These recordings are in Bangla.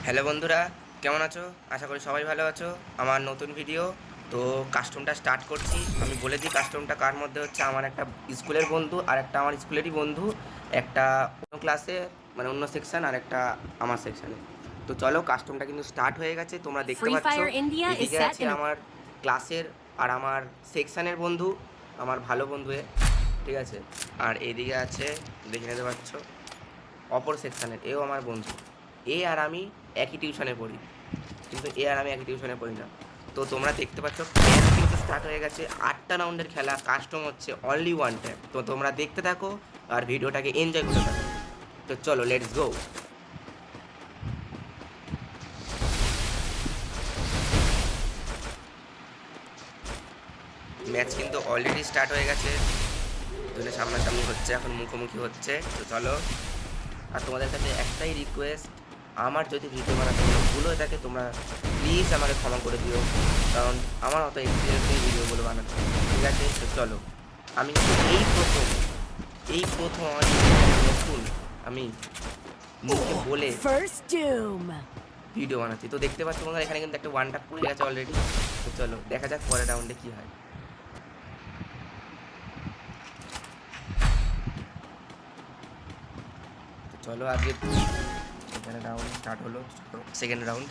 হ্যালো বন্ধুরা, কেমন আছো? আশা করি সবাই ভালো আছো। আমার নতুন ভিডিও তো কাস্টমটা স্টার্ট করছি। আমি বলে দিই কাস্টমটা কার মধ্যে হচ্ছে, আমার একটা স্কুলের বন্ধু আর একটা আমার স্কুলেরই বন্ধু, একটা অন্য ক্লাসে মানে অন্য সেকশন আর একটা আমার সেকশানে। তো চলো, কাস্টমটা কিন্তু স্টার্ট হয়ে গেছে, তোমরা দেখতে Free পাচ্ছ। Fire India is এদিকে set আছে in a আমার ক্লাসের আর আমার সেকশানের বন্ধু, আমার ভালো বন্ধু ঠিক আছে। আর এদিকে আছে, দেখে নিতে পারছো, অপর সেকশানের এও আমার বন্ধু। এ আর আমি একই টিউশনে পড়ি, কিন্তু এ আর আমি একই টিউশনে পড়ি না। তো তোমরা দেখতে পাচ্ছ ম্যাচ কিন্তু স্টার্ট হয়ে গেছে, 8টা রাউন্ডের খেলা, কাস্টম হচ্ছে অনলি ওয়ান ট্যাপ। তো তোমরা দেখতে থাকো আর ভিডিওটাকে এনজয় করতে থাকো। তো চলো, লেটস গো। ম্যাচ কিন্তু অলরেডি স্টার্ট হয়ে গেছে, দুজনে সামনাসামনি হচ্ছে, এখন মুখোমুখি হচ্ছে। তো চলো, আর তোমাদের কাছে একটাই রিকোয়েস্ট, আমার যদি ভিডিও বানাতে কোনো ভুল হয়ে থাকে তোমরা প্লিজ আমাকে ক্ষমা করে দিও, কারণ আমার অত এক্সপিরিয়েন্স নেই ভিডিওগুলো বানাতে, ঠিক আছে? তো চলো, আমি এই প্রথম আমার নতুন আমি মুখে বলে First Doom. ভিডিও বানাচ্ছি। তো দেখতে পাচ্ছ বন্ধুরা, এখানে কিন্তু একটা ওয়ান টাপ পড়ে গেছে অলরেডি। তো চলো দেখা যাক পরের রাউন্ডে কী হয়। তো চলো, আজকে এখানে রাউন্ড স্টার্ট হলো, সেকেন্ড রাউন্ড।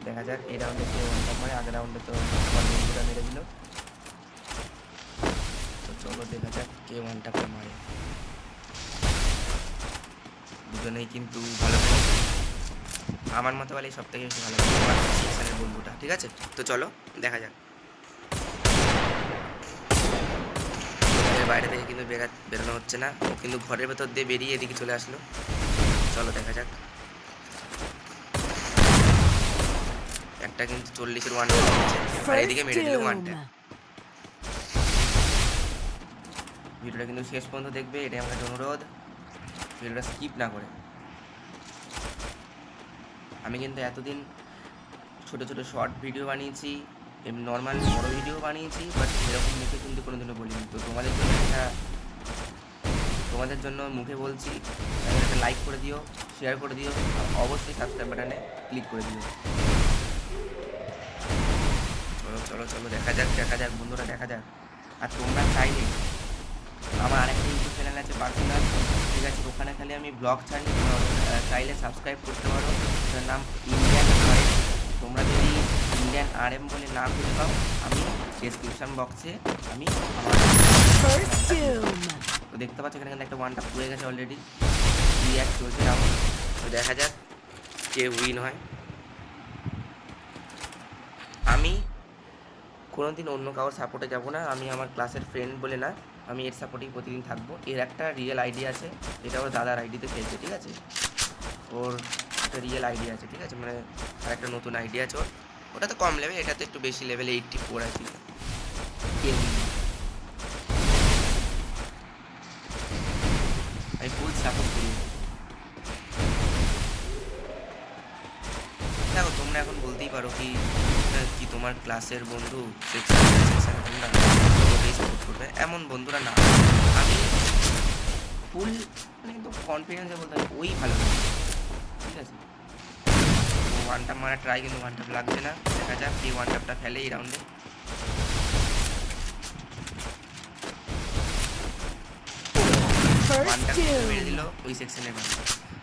দেখা যাক এই রাউন্ডে কে ওয়ান টাপ মারে। আগের রাউন্ডে তো আমার বন্ধুরা মেরে দিল। তো চলো দেখা যাক কে ওয়ান টাপটা মারে। দুজনেই কিন্তু ভালো খেলে, আমার মতো বলে সব থেকে বেশি ভালো আমার সেকশনের বন্ধুটা, ঠিক আছে? তো চলো দেখা যাক। ঘরের বাইরে থেকে কিন্তু বেরোনো হচ্ছে না, ও কিন্তু ঘরের ভেতর দিয়ে বেরিয়ে এদিকে চলে আসলো। চলো দেখা যাক। একটা কিন্তু 40-এর ওয়ান ট্যাপ দিয়েছে, আর এদিকে First মেরে দিল ওয়ান Doom. ট্যাপ। ভিডিওটা কিন্তু শেষ পর্যন্ত দেখবে, এটাই আমার কাছে অনুরোধ, ভিডিওটা স্কিপ না করে। আমি কিন্তু এতদিন ছোটো ছোটো শর্ট ভিডিও বানিয়েছি, এমনি নর্মাল বড় ভিডিও বানিয়েছি, বাট এরকম মুখে কিন্তু কোনোদিনও বলিনি। তো তোমাদের জন্য মুখে বলছি, একটা লাইক করে দিও, শেয়ার করে দিও, আর অবশ্যই সাবস্ক্রাইব বাটনে ক্লিক করে দিও। চলো চলো চলো, দেখা যাক বন্ধুরা, দেখা যাক। আর তোমরা চাইলে আমার আরেকটা ইউটিউব চ্যানেল আছে পার্সোনাল, ঠিক আছে? ওখানে খালি আমি ব্লগ ছাড়ি, চাইলে সাবস্ক্রাইব করতে পারো। ওটার নাম ইন্ডিয়ান আরএম। তোমরা যদি ইন্ডিয়ান আরএম বলে না খুঁজে পাও, আমি ডেসক্রিপশন বক্সে আমি আমার First Doom. তো দেখতে পাচ্ছ এখানে কিন্তু একটা ওয়ান টাপ হয়ে গেছে অলরেডি, 3-1 চলছে রাউন্ড। তো দেখা যাক কে উইন হয়। আমি কোনোদিন অন্য কারোর সাপোর্টে যাব না, আমি আমার ক্লাসের ফ্রেন্ড বলে না, আমি এর সাপোর্টেই প্রতিদিন থাকবো। এর একটা রিয়েল আইডি আছে, এটা ওর দাদার আইডিতে খেলছে, ঠিক আছে? ওর একটা রিয়েল আইডি আছে, ঠিক আছে? মানে আর একটা নতুন আইডি আছে ওর, ওটা তো কম লেভেল, এটা তো একটু বেশি লেভেল, 84 আছে। কেউ আমি ফুল সাপোর্ট করি। দেখো, তোমরা এখন বলতেই পারো কি কি তোমার ক্লাসের বন্ধু সেকশন তোমরা ওকেই সাপোর্ট করবে, এমন বন্ধুরা না। আমি ফুল মানে কিন্তু কনফিডেন্সে বলতে পারি ওই ভালো লাগে, ঠিক আছে? ওয়ান টাপ মারা ট্রাই, কিন্তু ওয়ান টাপ লাগছে না। দেখা যাক কে ওয়ান টাপটা ফেলে এই রাউন্ডে। ওয়ান First টাপ মেরে দিল Doom. ওই সেকশনের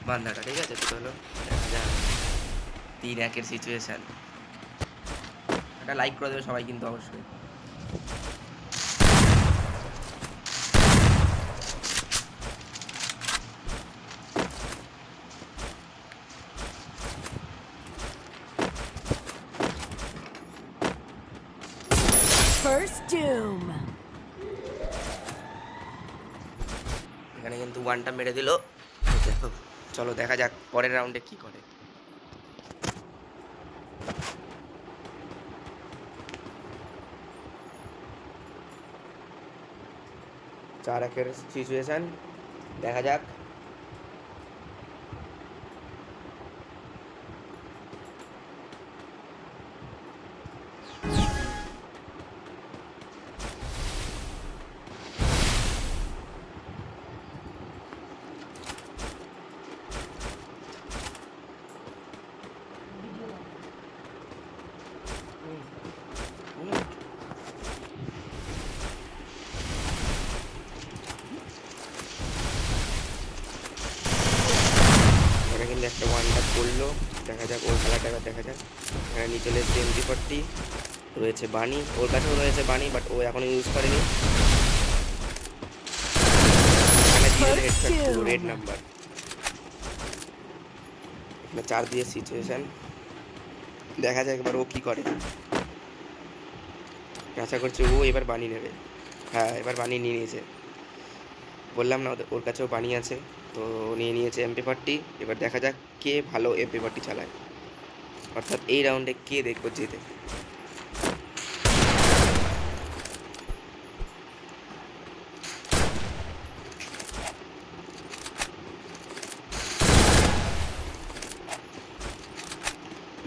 বান্ধাটা, ঠিক আছে? চলো দেখা যাক 3-1-এর সিচুয়েশান। একটা লাইক করে দেবে সবাই কিন্তু অবশ্যই। First Doom. এখানে কিন্তু ওয়ানটা মেরে দিল। চলো দেখা যাক পরের রাউন্ডে কি করে। 4-1-এর সিচুয়েশান, দেখা যাক। দেখা যাক ওর খেলাটা এবার দেখা যাক। এখানে নিচে এসছে MP40, রয়েছে বানি, ওর কাছেও রয়েছে বানি, বাট ও এখনো ইউজ করেনি। এখানে দিয়ে দিল হেডশট, পুরো রেড নাম্বার। এখানে 4 দিয়ে সিচুয়েশন, দেখা যাক এবার ও কী করে। আশা করছি ও এবার বানি নেবে। হ্যাঁ, এবার বানি নিয়ে নিয়েছে। বললাম না ওর কাছেও বানি আছে, তো ও নিয়ে নিয়েছে MP40। এবার দেখা যাক কে ভালো MP40 চালায়, অর্থাৎ এই রাউন্ডে কে দেখবো জেতে।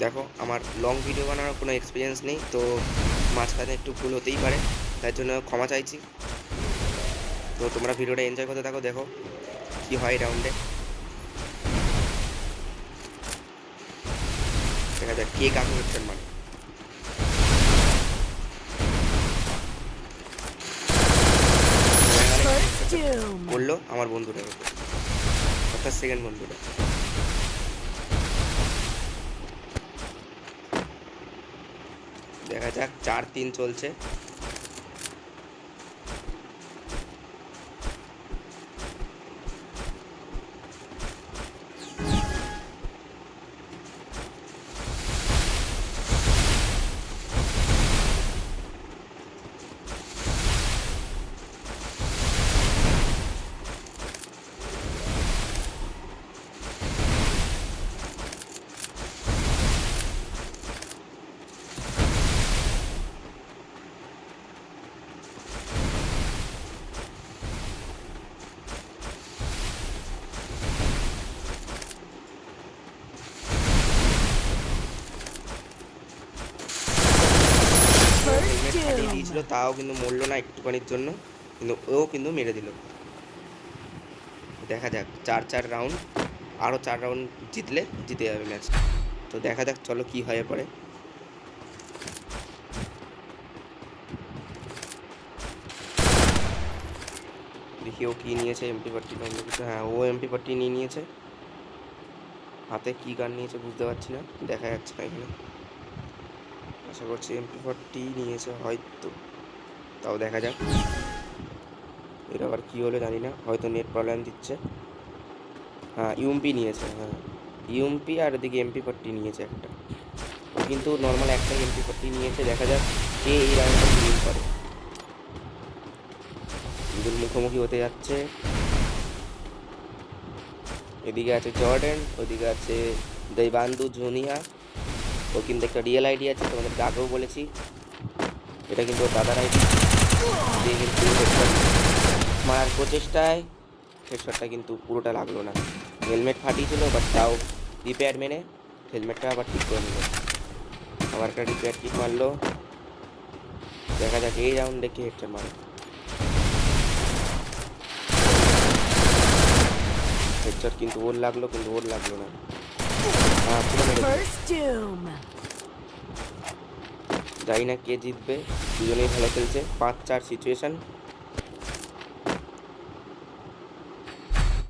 দেখো, আমার লং ভিডিও বানানোর কোনো এক্সপিরিয়েন্স নেই, তো মাঝখানে একটু ভুল হতেই পারে, তার জন্য ক্ষমা চাইছি। তো তোমরা ভিডিওটা এনজয় করতে থাকো, দেখো কি হয় রাউন্ডে। দেখা যাক কে কাকে হেডশট মারে। First doom. করলো আমার বন্ধুটার উপর, অর্থাৎ সেকেন্ড বন্ধুটা। দেখা যাক 4-3 চলছে। হেলমেট ফাটিয়ে দিয়েছিল, তাও কিন্তু মরলো না একটুখানির জন্য, কিন্তু ও কিন্তু মেরে দিল। দেখা যাক 4-4 রাউন্ড, আরও 4 রাউন্ড জিতলে জিতে যাবে ম্যাচ। তো দেখা যাক চলো কি হয় পরে। দেখি ও কী নিয়েছে, MP40 না অন্য কিছু। হ্যাঁ, ও MP40 নিয়ে নিয়েছে। হাতে কী গান নিয়েছে বুঝতে পারছি না, দেখা যাচ্ছে না এখানে। আশা করছি MP40 নিয়েছে হয়তো, তাও দেখা যাক। এর আবার কী হলো জানি না, হয়তো নেট প্রবলেম দিচ্ছে। হ্যাঁ, ইউএমপি নিয়েছে। হ্যাঁ, ইউএমপি আর ওদিকে MP40 নিয়েছে একটা। ও কিন্তু নর্মাল একটা MP40 নিয়েছে। দেখা যাক কে এই রাউন্ডটা উইন করে। দুজন মুখোমুখি হতে যাচ্ছে। এদিকে আছে জর্ডেন, ওদিকে আছে দৈবান্দু জুনিয়া। ও কিন্তু একটা রিয়েল আইডি আছে, তোমাদেরকে আগেও বলেছি। এটা কিন্তু ওর দাদার আইডি। দিয়ে কিন্তু হেডশট মারার প্রচেষ্টায় হেডশটটা কিন্তু পুরোটা লাগলো না। হেলমেট ফাটিয়েছিল, বাট তাও রিপেয়ার মেনে হেলমেটটা আবার ঠিক করে নিল। আবার একটা রিপেয়ার কিট মারলো। দেখা যাক এই রাউন্ডে কে হেডশট মারে। হেডশট কিন্তু ওর লাগলো, কিন্তু ওর লাগলো না। পুরো মেরে দিল। First doom. জানি না কে জিতবে, দুজনেই ভালো খেলছে। 5-4 সিচুয়েশন।